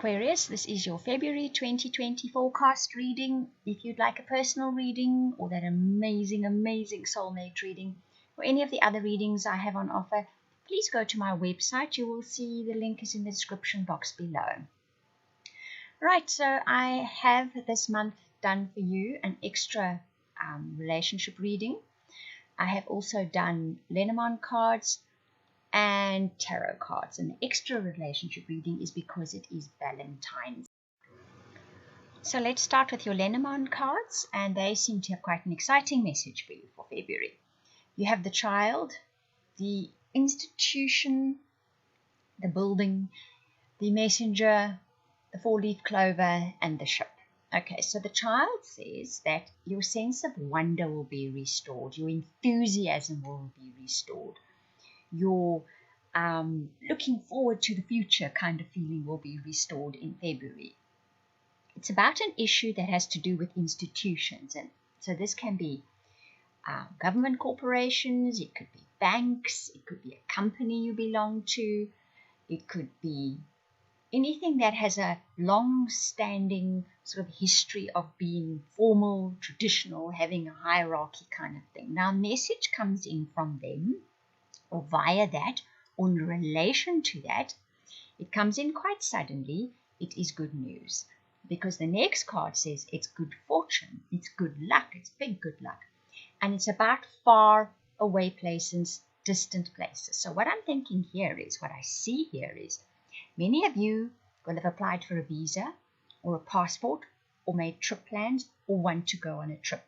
Aquarius, this is your February 2020 forecast reading. If you'd like a personal reading or that amazing soulmate reading or any of the other readings I have on offer, please go to my website. You will see the link is in the description box below. Right, so I have this month done for you an extra relationship reading. I have also done Lenormand cards and tarot cards, and the extra relationship reading is because it is Valentine's. So let's start with your Lenormand cards, and they seem to have quite an exciting message for you for February. You have the child, the institution, the building, the messenger, the four-leaf clover, and the ship. Okay, so the child says that your sense of wonder will be restored, your enthusiasm will be restored, your looking forward to the future kind of feeling will be restored in February. It's about an issue that has to do with institutions, and so this can be government corporations, it could be banks, it could be a company you belong to, it could be anything that has a long-standing sort of history of being formal, traditional, having a hierarchy kind of thing. Now, a message comes in from them, or via that, or in relation to that. It comes in quite suddenly. It is good news, because the next card says it's good fortune, it's good luck, it's big good luck, and it's about far away places, distant places. So what I'm thinking here is, what I see here is, many of you will have applied for a visa or a passport or made trip plans or want to go on a trip.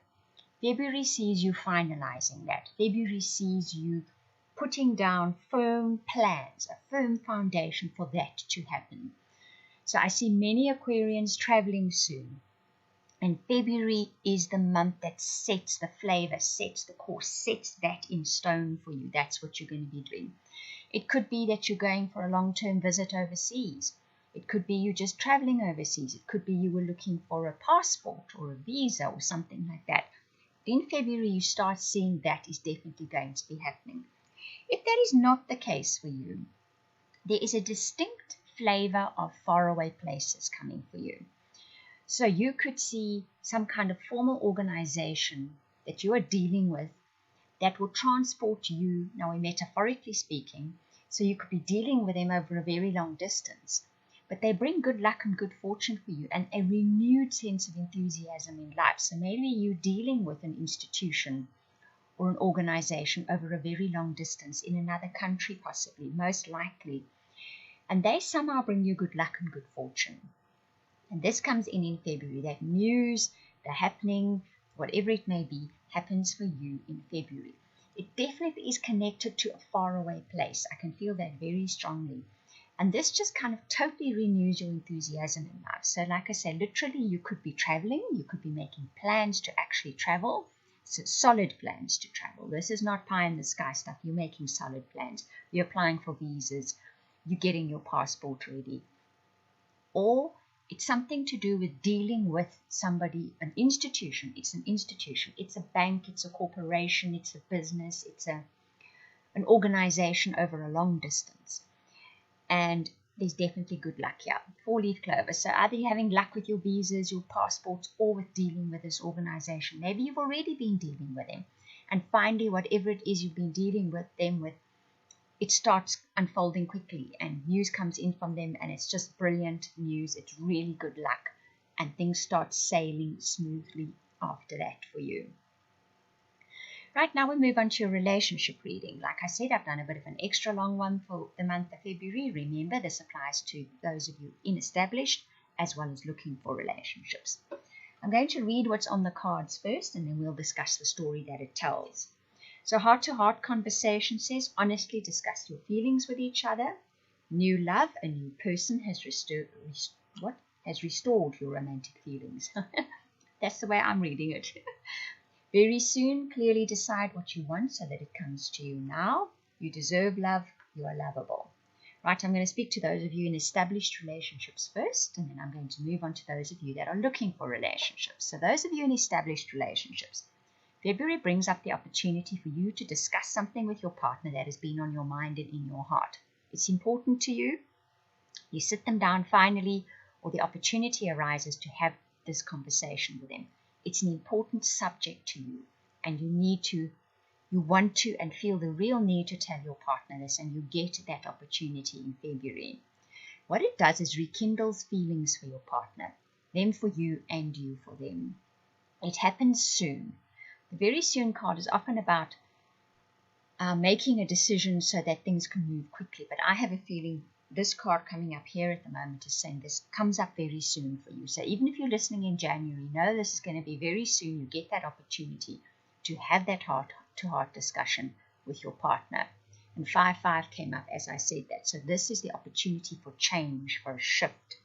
February sees you finalizing that. February sees you putting down firm plans, a firm foundation for that to happen. So I see many Aquarians traveling soon. And February is the month that sets the flavor, sets the course, sets that in stone for you. That's what you're going to be doing. It could be that you're going for a long-term visit overseas. It could be you just traveling overseas. It could be you were looking for a passport or a visa or something like that. In February, you start seeing that is definitely going to be happening. If that is not the case for you, there is a distinct flavor of faraway places coming for you. So you could see some kind of formal organization that you are dealing with that will transport you, now metaphorically speaking, so you could be dealing with them over a very long distance. But they bring good luck and good fortune for you and a renewed sense of enthusiasm in life. So maybe you're dealing with an institution or an organization over a very long distance in another country, possibly, most likely. And they somehow bring you good luck and good fortune. And this comes in February. That news, the happening, whatever it may be, happens for you in February. It definitely is connected to a faraway place. I can feel that very strongly. And this just kind of totally renews your enthusiasm in life. So like I say, literally you could be traveling. You could be making plans to actually travel. So solid plans to travel. This is not pie in the sky stuff. You're making solid plans. You're applying for visas. You're getting your passport ready. Or it's something to do with dealing with somebody, an institution. It's an institution. It's a bank. It's a corporation. It's a business. It's an organization over a long distance. And there's definitely good luck here. Four-leaf clover. So either you're having luck with your visas, your passports, or with dealing with this organization. Maybe you've already been dealing with them. And finally, whatever it is you've been dealing with them with, it starts unfolding quickly. And news comes in from them. And it's just brilliant news. It's really good luck. And things start sailing smoothly after that for you. Right, now we move on to your relationship reading. Like I said, I've done a bit of an extra long one for the month of February. Remember, this applies to those of you in established as well as looking for relationships. I'm going to read what's on the cards first, and then we'll discuss the story that it tells. So heart-to-heart conversation says, honestly discuss your feelings with each other. New love, a new person has restored your romantic feelings. That's the way I'm reading it. Very soon, clearly decide what you want so that it comes to you now. You deserve love. You are lovable. Right, I'm going to speak to those of you in established relationships first, and then I'm going to move on to those of you that are looking for relationships. So those of you in established relationships, February brings up the opportunity for you to discuss something with your partner that has been on your mind and in your heart. It's important to you. You sit them down finally or the opportunity arises to have this conversation with them, it's an important subject to you, and you want to and feel the real need to tell your partner this, and you get that opportunity in February. What it does is rekindles feelings for your partner, them for you and you for them. It happens soon. The very soon card is often about making a decision so that things can move quickly, but I have a feeling this card coming up here at the moment is saying this comes up very soon for you. So even if you're listening in January, know this is going to be very soon. You get that opportunity to have that heart-to-heart discussion with your partner. And 5-5 came up as I said that. So this is the opportunity for change, for a shift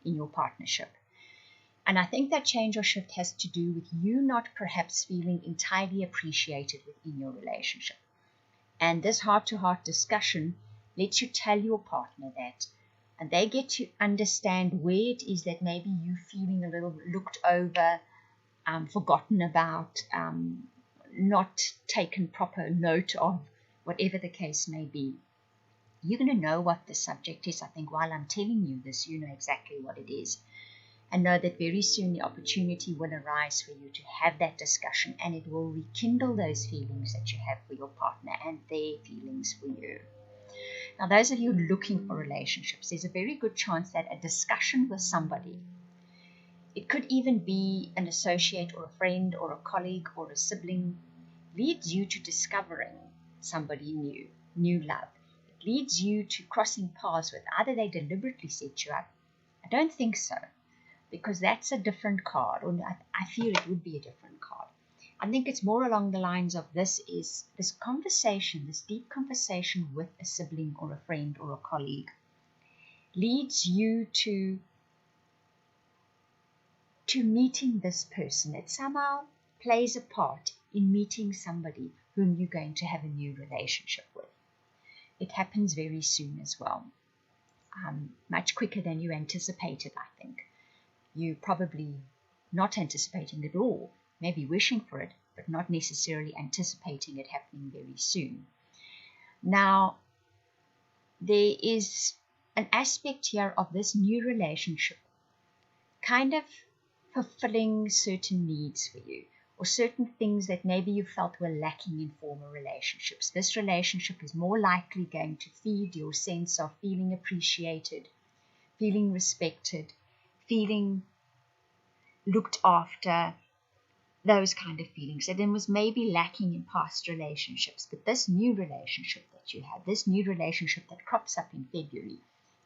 in your partnership. And I think that change or shift has to do with you not perhaps feeling entirely appreciated within your relationship. And this heart-to-heart discussion lets you tell your partner that, and they get to understand where it is that maybe you're feeling a little looked over, forgotten about, not taken proper note of, whatever the case may be. You're going to know what the subject is. I think while I'm telling you this, you know exactly what it is. And know that very soon the opportunity will arise for you to have that discussion, and it will rekindle those feelings that you have for your partner and their feelings for you. Now, those of you looking for relationships, there's a very good chance that a discussion with somebody, it could even be an associate or a friend or a colleague or a sibling, leads you to discovering somebody new love. It leads you to crossing paths with either they deliberately set you up. I don't think so, because that's a different card, or I feel it would be a different card. I think it's more along the lines of this conversation, this deep conversation with a sibling or a friend or a colleague leads you to meeting this person. It somehow plays a part in meeting somebody whom you're going to have a new relationship with. It happens very soon as well, much quicker than you anticipated, I think. You probably not anticipating it all, maybe wishing for it, but not necessarily anticipating it happening very soon. Now, there is an aspect here of this new relationship kind of fulfilling certain needs for you, or certain things that maybe you felt were lacking in former relationships. This relationship is more likely going to feed your sense of feeling appreciated, feeling respected, feeling looked after, those kind of feelings that then was maybe lacking in past relationships. But this new relationship that you have, this new relationship that crops up in February,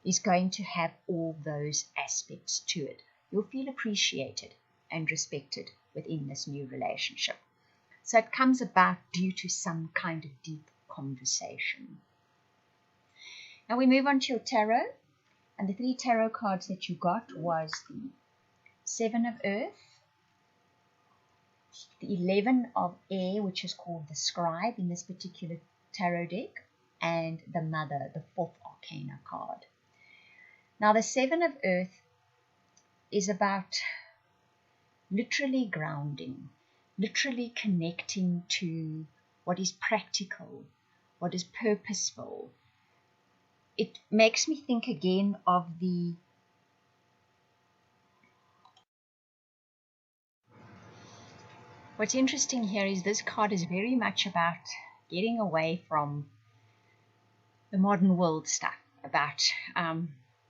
is going to have all those aspects to it. You'll feel appreciated and respected within this new relationship. So it comes about due to some kind of deep conversation. Now we move on to your tarot. And the 3 tarot cards that you got was the 7 of Earth, the 11 of Air, which is called the Scribe in this particular tarot deck, and the Mother, the 4th Arcana card. Now the 7 of Earth is about literally grounding, literally connecting to what is practical, what is purposeful. It makes me think again of what's interesting here is this card is very much about getting away from the modern world stuff, about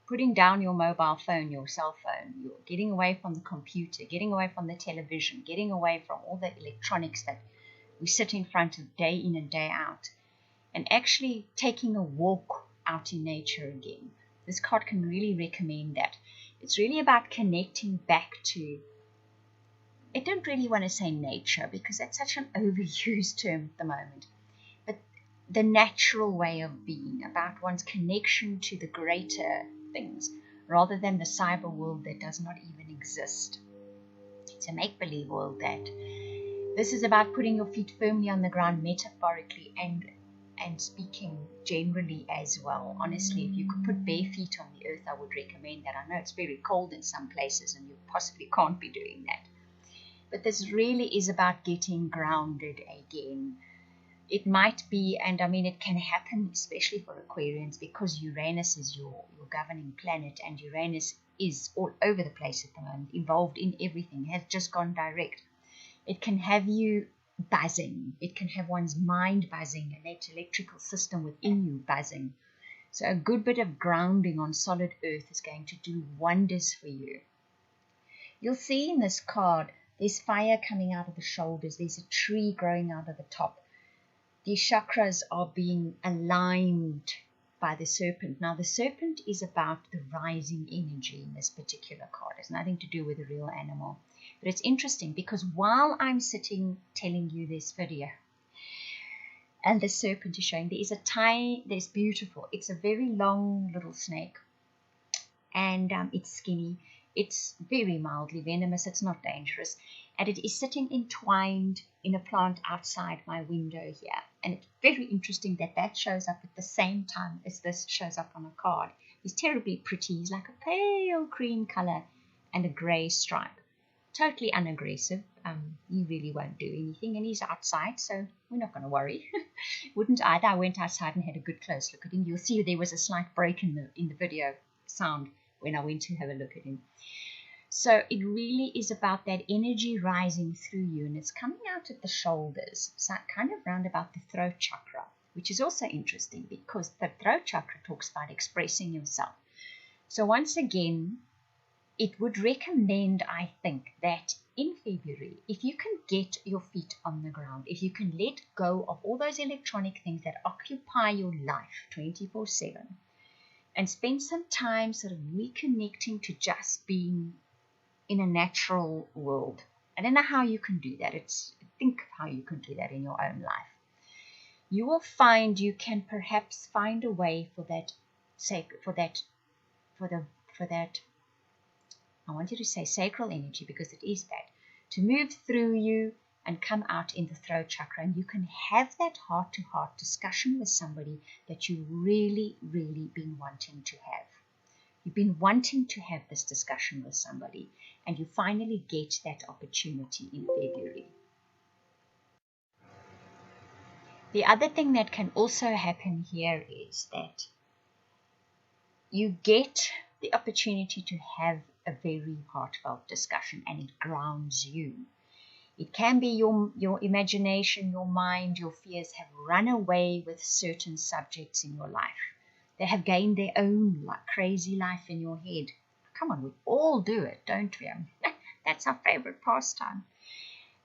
putting down your mobile phone, your cell phone, you're getting away from the computer, getting away from the television, getting away from all the electronics that we sit in front of day in and day out, and actually taking a walk out in nature again. This card can really recommend that. It's really about connecting back to, I don't really want to say nature because that's such an overused term at the moment, but the natural way of being, about one's connection to the greater things rather than the cyber world that does not even exist. It's a make-believe world that this is about putting your feet firmly on the ground metaphorically and speaking generally as well. Honestly, if you could put bare feet on the earth, I would recommend that. I know it's very cold in some places and you possibly can't be doing that. But this really is about getting grounded again. it might be, and I mean, it can happen, especially for Aquarians, because Uranus is your governing planet, and Uranus is all over the place at the moment, involved in everything, has just gone direct. It can have you buzzing. It can have one's mind buzzing, and that electrical system within you buzzing. So a good bit of grounding on solid earth is going to do wonders for you. You'll see in this card, there's fire coming out of the shoulders. There's a tree growing out of the top. These chakras are being aligned by the serpent. Now, the serpent is about the rising energy in this particular card. It has nothing to do with a real animal. But it's interesting because while I'm sitting telling you this video, and the serpent is showing, there's beautiful. It's a very long little snake, and it's skinny. It's very mildly venomous. It's not dangerous. And it is sitting entwined in a plant outside my window here. And it's very interesting that that shows up at the same time as this shows up on a card. He's terribly pretty. He's like a pale cream color and a gray stripe. Totally unaggressive. He really won't do anything. And he's outside, so we're not going to worry. Wouldn't either. I went outside and had a good close look at him. You'll see there was a slight break in the video sound when I went to have a look at him. So it really is about that energy rising through you, and it's coming out at the shoulders, so kind of round about the throat chakra, which is also interesting because the throat chakra talks about expressing yourself. So once again, it would recommend, I think, that in February, if you can get your feet on the ground, if you can let go of all those electronic things that occupy your life 24/7, and spend some time sort of reconnecting to just being in a natural world. I don't know how you can do that. Think of how you can do that in your own life. You will find you can perhaps find a way for that, I want you to say sacral energy, because it is that, to move through you and come out in the throat chakra, and you can have that heart-to-heart discussion with somebody that you really, really been wanting to have. You've been wanting to have this discussion with somebody, and you finally get that opportunity in February. The other thing that can also happen here is that you get the opportunity to have a very heartfelt discussion, and it grounds you. It can be your imagination, your mind, your fears have run away with certain subjects in your life. They have gained their own crazy life in your head. Come on, we all do it, don't we? That's our favorite pastime.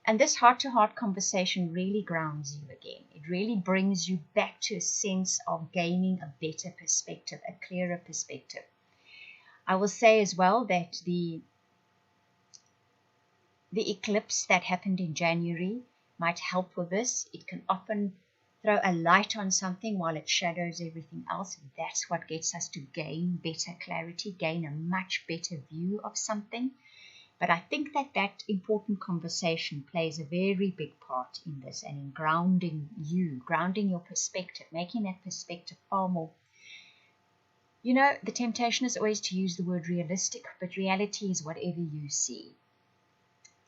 And this heart-to-heart conversation really grounds you again. It really brings you back to a sense of gaining a better perspective, a clearer perspective. I will say as well that the eclipse that happened in January might help with this. It can often throw a light on something while it shadows everything else. And that's what gets us to gain better clarity, gain a much better view of something. But I think that important conversation plays a very big part in this, and in grounding you, grounding your perspective, making that perspective far more. You know, the temptation is always to use the word realistic, but reality is whatever you see.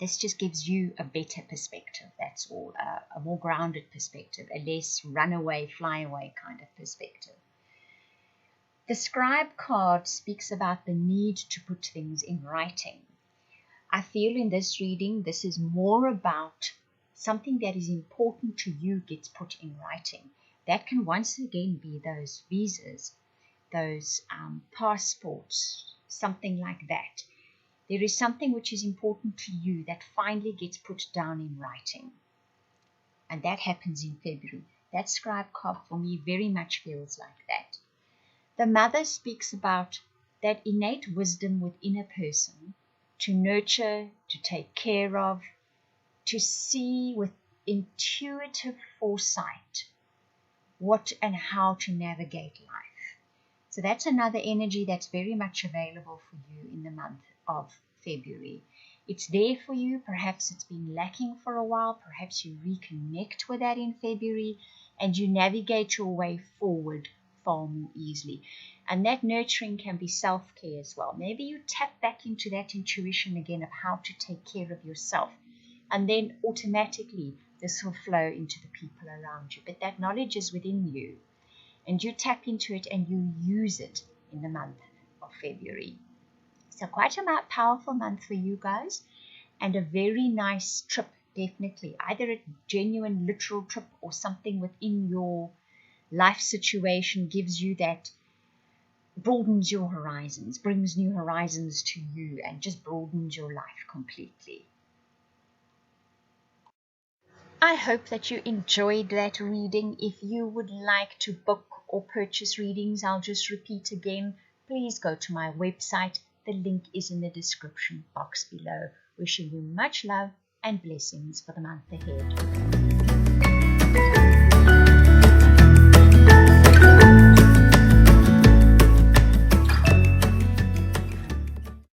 This just gives you a better perspective, that's all, a more grounded perspective, a less runaway, flyaway kind of perspective. The scribe card speaks about the need to put things in writing. I feel in this reading, this is more about something that is important to you gets put in writing. That can once again be those visas, those passports, something like that. There is something which is important to you that finally gets put down in writing. And that happens in February. That scribe card for me very much feels like that. The mother speaks about that innate wisdom within a person to nurture, to take care of, to see with intuitive foresight what and how to navigate life. So that's another energy that's very much available for you in the month of February. It's there for you. Perhaps it's been lacking for a while. Perhaps you reconnect with that in February and you navigate your way forward far more easily. And that nurturing can be self-care as well. Maybe you tap back into that intuition again of how to take care of yourself. And then automatically this will flow into the people around you. But that knowledge is within you, and you tap into it and you use it in the month of February. So quite a powerful month for you guys, and a very nice trip, definitely. Either a genuine, literal trip or something within your life situation gives you that, broadens your horizons, brings new horizons to you, and just broadens your life completely. I hope that you enjoyed that reading. If you would like to book or purchase readings, I'll just repeat again. Please go to my website. The link is in the description box below. Wishing you much love and blessings for the month ahead.